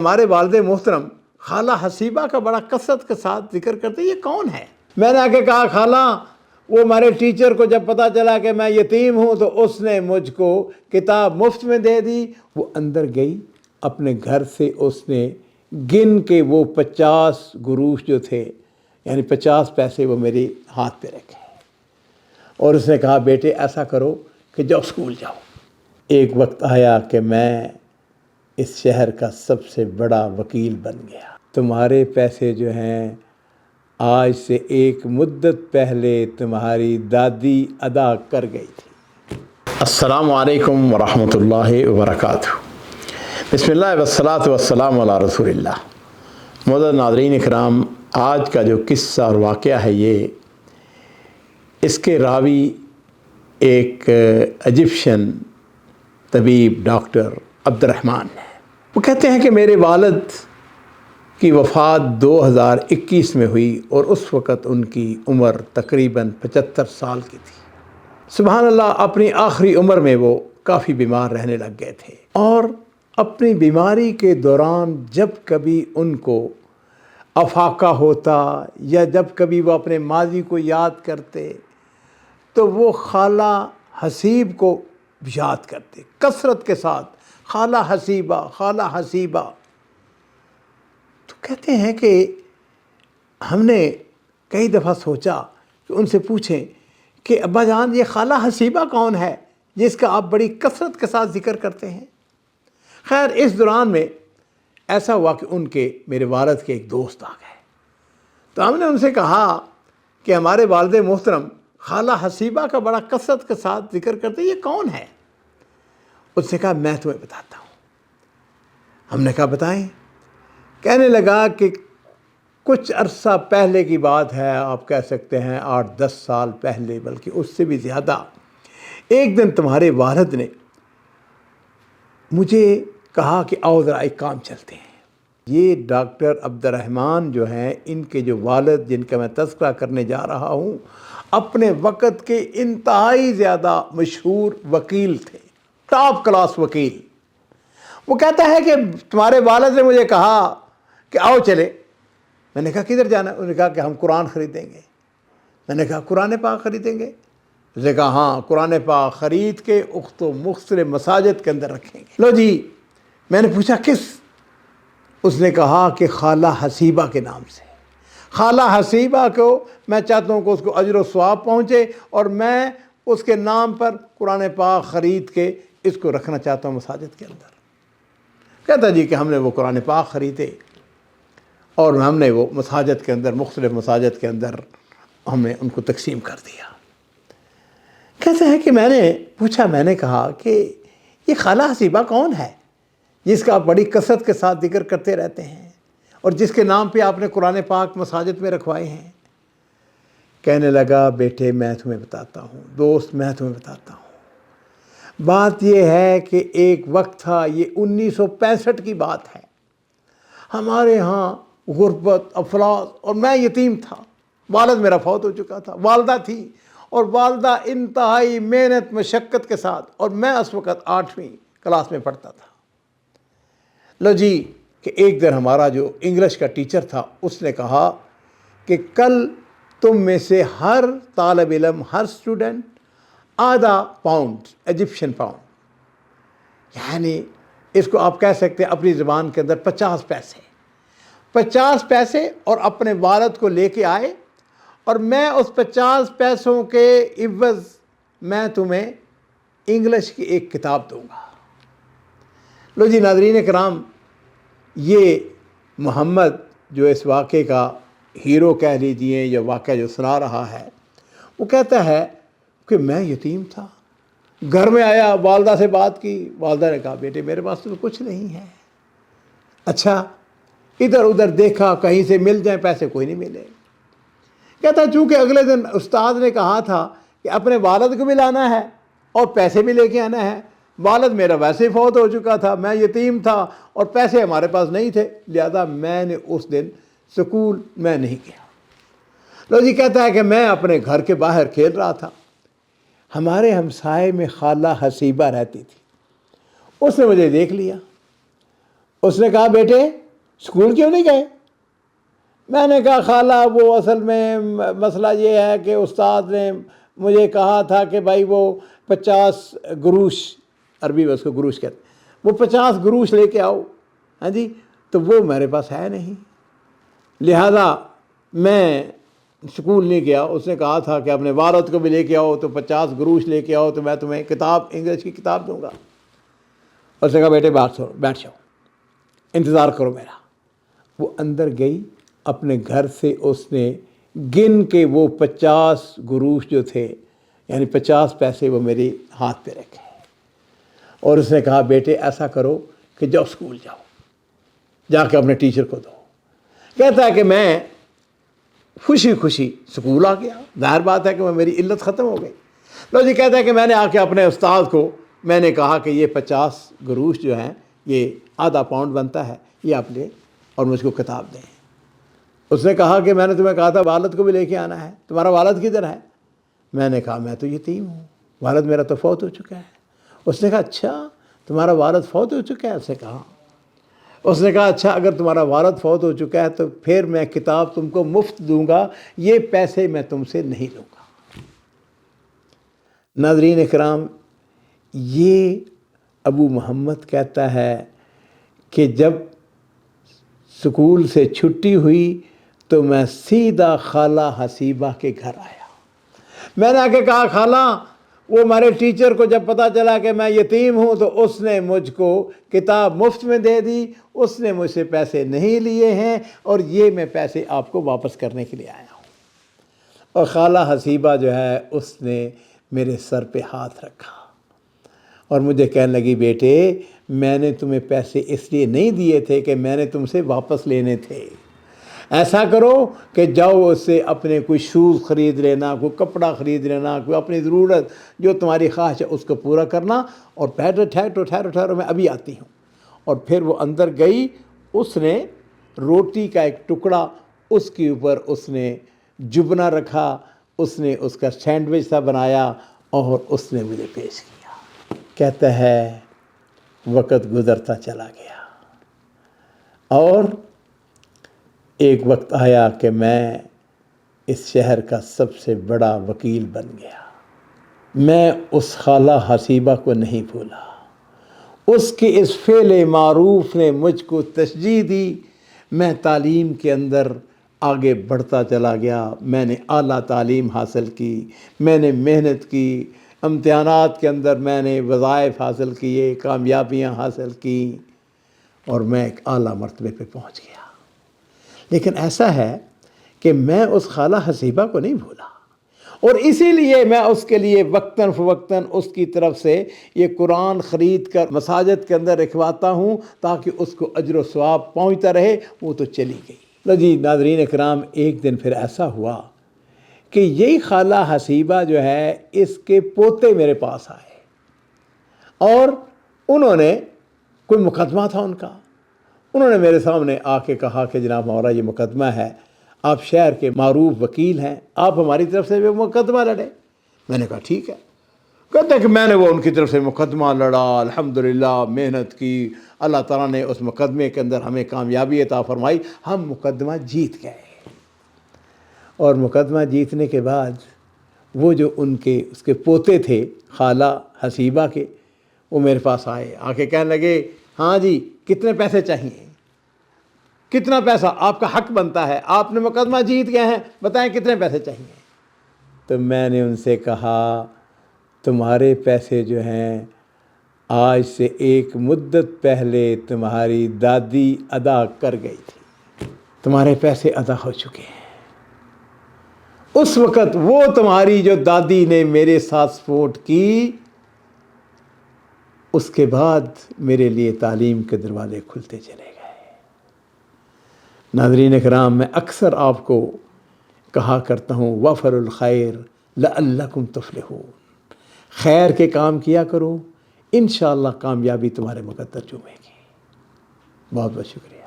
ہمارے والد محترم خالہ حسیبہ کا بڑا کثرت کے ساتھ ذکر کرتے یہ کون ہے؟ میں نے آ کے کہا خالہ وہ ہمارے ٹیچر کو جب پتہ چلا کہ میں یتیم ہوں تو اس نے مجھ کو کتاب مفت میں دے دی۔ وہ اندر گئی، اپنے گھر سے اس نے گن کے وہ 50 گروش جو تھے یعنی 50 پیسے وہ میرے ہاتھ پہ رکھے اور اس نے کہا بیٹے ایسا کرو کہ جاؤ اسکول جاؤ۔ ایک وقت آیا کہ میں اس شہر کا سب سے بڑا وکیل بن گیا۔ تمہارے پیسے جو ہیں آج سے ایک مدت پہلے تمہاری دادی ادا کر گئی تھی۔ السلام علیکم ورحمۃ اللہ وبرکاتہ۔ بسم اللہ والصلاۃ والسلام علی رسول اللہ۔ معزز ناظرین اکرام، آج کا جو قصہ اور واقعہ ہے اس کے راوی ایک ایجپشن طبیب ڈاکٹر عبد الرحمن ہے۔ وہ کہتے ہیں کہ میرے والد کی وفات 2021 میں ہوئی اور اس وقت ان کی عمر تقریباً 75 سال کی تھی۔ سبحان اللہ، اپنی آخری عمر میں وہ کافی بیمار رہنے لگ گئے تھے اور اپنی بیماری کے دوران جب کبھی ان کو افاقہ ہوتا یا جب کبھی وہ اپنے ماضی کو یاد کرتے تو وہ خالہ حسیب کو یاد کرتے کثرت کے ساتھ، خالہ حسیبہ خالہ حسیبہ۔ تو کہتے ہیں کہ ہم نے کئی دفعہ سوچا کہ ان سے پوچھیں کہ ابا جان یہ خالہ حسیبہ کون ہے جس کا آپ بڑی کثرت کے ساتھ ذکر کرتے ہیں؟ خیر اس دوران میں ایسا ہوا کہ ان کے میرے والد کے ایک دوست آ گئے، تو ہم نے ان سے کہا کہ ہمارے والد محترم خالہ حسیبہ کا بڑا کثرت کے ساتھ ذکر کرتے یہ کون ہے؟ اس نے کہا میں تمہیں بتاتا ہوں۔ ہم نے کہا بتائیں۔ کہنے لگا کہ کچھ عرصہ پہلے کی بات ہے، آپ کہہ سکتے ہیں 8-10 سال پہلے، بلکہ اس سے بھی زیادہ، ایک دن تمہارے والد نے مجھے کہا کہ آؤ ذرا ایک کام چلتے ہیں۔ یہ ڈاکٹر عبد الرحمن جو ہیں، ان کے جو والد جن کا میں تذکرہ کرنے جا رہا ہوں، اپنے وقت کے انتہائی زیادہ مشہور وکیل تھے، ٹاپ کلاس وکیل۔ وہ کہتا ہے کہ تمہارے والد نے مجھے کہا کہ آؤ چلے۔ میں نے کہا کدھر جانا ہے؟ انہوں نے کہا کہ ہم قرآن خریدیں گے۔ میں نے کہا قرآن پاک خریدیں گے؟ اس نے کہا ہاں قرآن پاک خرید کے مختلف مساجد کے اندر رکھیں گے۔ لو جی، میں نے پوچھا کس؟ اس نے کہا کہ خالہ حسیبہ کے نام سے۔ خالہ حسیبہ کو میں چاہتا ہوں کہ اس کو اجر و ثواب پہنچے اور میں اس کے نام پر قرآن پاک خرید کے اس کو رکھنا چاہتا ہوں مساجد کے اندر۔ کہتا جی کہ ہم نے وہ قرآن پاک خریدے اور ہم نے وہ مساجد کے اندر، مختلف مساجد کے اندر ہم نے ان کو تقسیم کر دیا۔ کہتے ہیں کہ میں نے پوچھا، میں نے کہا کہ یہ خالہ حسیبہ کون ہے جس کا آپ بڑی کثرت کے ساتھ ذکر کرتے رہتے ہیں اور جس کے نام پہ آپ نے قرآن پاک مساجد میں رکھوائے ہیں؟ کہنے لگا بیٹے میں تمہیں بتاتا ہوں، دوست میں تمہیں بتاتا ہوں۔ بات یہ ہے کہ ایک وقت تھا، یہ 1965 کی بات ہے، ہمارے ہاں غربت، افلاس، اور میں یتیم تھا۔ والد میرا فوت ہو چکا تھا، والدہ تھی، اور والدہ انتہائی محنت مشقت کے ساتھ، اور میں اس وقت 8ویں کلاس میں پڑھتا تھا۔ لو جی کہ ایک دن ہمارا جو انگلش کا ٹیچر تھا اس نے کہا کہ کل تم میں سے ہر طالب علم، ہر اسٹوڈنٹ آدھا پاؤنڈ، ایجپشن پاؤنڈ، یعنی اس کو آپ کہہ سکتے ہیں اپنی زبان کے اندر 50 پیسے، 50 پیسے اور اپنے والد کو لے کے آئے، اور میں اس 50 پیسوں کے عوض میں تمہیں انگلش کی ایک کتاب دوں گا۔ لو جی ناظرین کرام، یہ محمد جو اس واقعے کا ہیرو کہہ لیجئے یا واقعہ جو سنا رہا ہے، وہ کہتا ہے کہ میں یتیم تھا، گھر میں آیا، والدہ سے بات کی، والدہ نے کہا بیٹے میرے پاس تو کچھ نہیں ہے۔ اچھا، ادھر ادھر دیکھا کہیں سے مل جائیں پیسے، کوئی نہیں ملے۔ کہتا چونکہ اگلے دن استاد نے کہا تھا کہ اپنے والد کو بھی لانا ہے اور پیسے بھی لے کے آنا ہے، والد میرا ویسے ہی فوت ہو چکا تھا، میں یتیم تھا اور پیسے ہمارے پاس نہیں تھے، لہذا میں نے اس دن سکول میں نہیں گیا۔ لو جی کہتا ہے کہ میں اپنے گھر کے باہر کھیل رہا تھا، ہمارے ہمسائے میں خالہ حسیبہ رہتی تھی، اس نے مجھے دیکھ لیا، اس نے کہا بیٹے اسکول کیوں نہیں گئے؟ میں نے کہا خالہ وہ اصل میں مسئلہ یہ ہے کہ استاد نے مجھے کہا تھا کہ بھائی وہ 50 گروش، عربی میں اس کو گروش کہتے ہیں، وہ 50 گروش لے کے آؤ، ہاں جی، تو وہ میرے پاس ہے نہیں، لہذا میں اسکول نہیں گیا۔ اس نے کہا تھا کہ اپنے والد کو بھی لے کے آؤ، تو 50 گروش لے کے آؤ تو میں تمہیں کتاب، انگلش کی کتاب دوں گا۔ اس نے کہا بیٹے بیٹھ جاؤ، انتظار کرو میرا۔ وہ اندر گئی، اپنے گھر سے اس نے گن کے وہ 50 گروش جو تھے، یعنی 50 پیسے، وہ میرے ہاتھ پہ رکھے، اور اس نے کہا بیٹے ایسا کرو کہ جاؤ اسکول جاؤ، جا کے اپنے ٹیچر کو دو۔ کہتا ہے کہ میں خوشی خوشی اسکول آ گیا، ظاہر بات ہے کہ وہ میری علت ختم ہو گئی۔ لو جی، کہتا ہے کہ میں نے آ کے اپنے استاد کو میں نے کہا کہ یہ 50 گروش جو ہیں یہ آدھا پاؤنڈ بنتا ہے، یہ آپ لیں اور مجھ کو کتاب دیں۔ اس نے کہا کہ میں نے تمہیں کہا تھا والد کو بھی لے کے آنا ہے، تمہارا والد کدھر ہے؟ میں نے کہا میں تو یتیم ہوں، والد میرا تو فوت ہو چکا ہے۔ اس نے کہا اچھا تمہارا والد فوت ہو چکا ہے؟ اس نے کہا۔ اس نے کہا اچھا اگر تمہارا والد فوت ہو چکا ہے تو پھر میں کتاب تم کو مفت دوں گا، یہ پیسے میں تم سے نہیں لوں گا۔ ناظرین اکرام، یہ ابو محمد کہتا ہے کہ جب سکول سے چھٹی ہوئی تو میں سیدھا خالہ حسیبہ کے گھر آیا۔ میں نے آ کے کہا خالہ وہ ہمارے ٹیچر کو جب پتہ چلا کہ میں یتیم ہوں تو اس نے مجھ کو کتاب مفت میں دے دی، اس نے مجھ سے پیسے نہیں لیے ہیں، اور یہ میں پیسے آپ کو واپس کرنے کے لیے آیا ہوں۔ اور خالہ حسیبہ جو ہے اس نے میرے سر پہ ہاتھ رکھا اور مجھے کہنے لگی بیٹے میں نے تمہیں پیسے اس لیے نہیں دیے تھے کہ میں نے تم سے واپس لینے تھے، ایسا کرو کہ جاؤ اس سے اپنے کوئی شوز خرید لینا، کوئی کپڑا خرید لینا، کوئی اپنی ضرورت جو تمہاری خواہش ہے اس کو پورا کرنا، اور ٹھہرو میں ابھی آتی ہوں۔ اور پھر وہ اندر گئی، اس نے روٹی کا ایک ٹکڑا اس کے اوپر اس نے جبنا رکھا، اس نے اس کا سینڈوچ سا بنایا اور اس نے مجھے پیش کیا۔ کہتا ہے وقت گزرتا چلا گیا اور ایک وقت آیا کہ میں اس شہر کا سب سے بڑا وکیل بن گیا۔ میں اس خالہ حسیبہ کو نہیں بھولا، اس کے اس فعل معروف نے مجھ کو تشجیع دی، میں تعلیم کے اندر آگے بڑھتا چلا گیا، میں نے اعلیٰ تعلیم حاصل کی، میں نے محنت کی، امتحانات کے اندر میں نے وظائف حاصل کیے، کامیابیاں حاصل کی، اور میں ایک اعلیٰ مرتبے پہ پہنچ گیا۔ لیکن ایسا ہے کہ میں اس خالہ حسیبہ کو نہیں بھولا، اور اسی لیے میں اس کے لیے وقتاً فوقتاً اس کی طرف سے یہ قرآن خرید کر مساجد کے اندر رکھواتا ہوں تاکہ اس کو اجر و ثواب پہنچتا رہے۔ وہ تو چلی گئی۔ لو جی ناظرین اکرام، ایک دن پھر ایسا ہوا کہ یہی خالہ حسیبہ جو ہے اس کے پوتے میرے پاس آئے، اور انہوں نے کوئی مقدمہ تھا ان کا، انہوں نے میرے سامنے آ کے کہا کہ جناب مولا یہ مقدمہ ہے، آپ شہر کے معروف وکیل ہیں، آپ ہماری طرف سے بھی مقدمہ لڑیں۔ میں نے کہا ٹھیک ہے۔ کہتے ہیں کہ میں نے وہ ان کی طرف سے مقدمہ لڑا، الحمدللہ محنت کی، اللہ تعالیٰ نے اس مقدمے کے اندر ہمیں کامیابی عطا فرمائی، ہم مقدمہ جیت گئے۔ اور مقدمہ جیتنے کے بعد وہ جو اس کے پوتے تھے خالہ حسیبہ کے، وہ میرے پاس آئے، آ کے کہنے لگے ہاں جی کتنے پیسے چاہیے، کتنا پیسہ آپ کا حق بنتا ہے، آپ نے مقدمہ جیت گئے ہیں، بتائیں کتنے پیسے چاہیے۔ تو میں نے ان سے کہا تمہارے پیسے جو ہیں آج سے ایک مدت پہلے تمہاری دادی ادا کر گئی تھی، تمہارے پیسے ادا ہو چکے ہیں۔ اس وقت وہ تمہاری جو دادی نے میرے ساتھ سپورٹ کی، اس کے بعد میرے لیے تعلیم کے دروازے کھلتے چلے گئے۔ ناظرین اکرام، میں اکثر آپ کو کہا کرتا ہوں وفر الخیر لعلکم تفلحون، خیر کے کام کیا کرو، انشاءاللہ کامیابی تمہارے مقدر چومے گی۔ بہت بہت شکریہ۔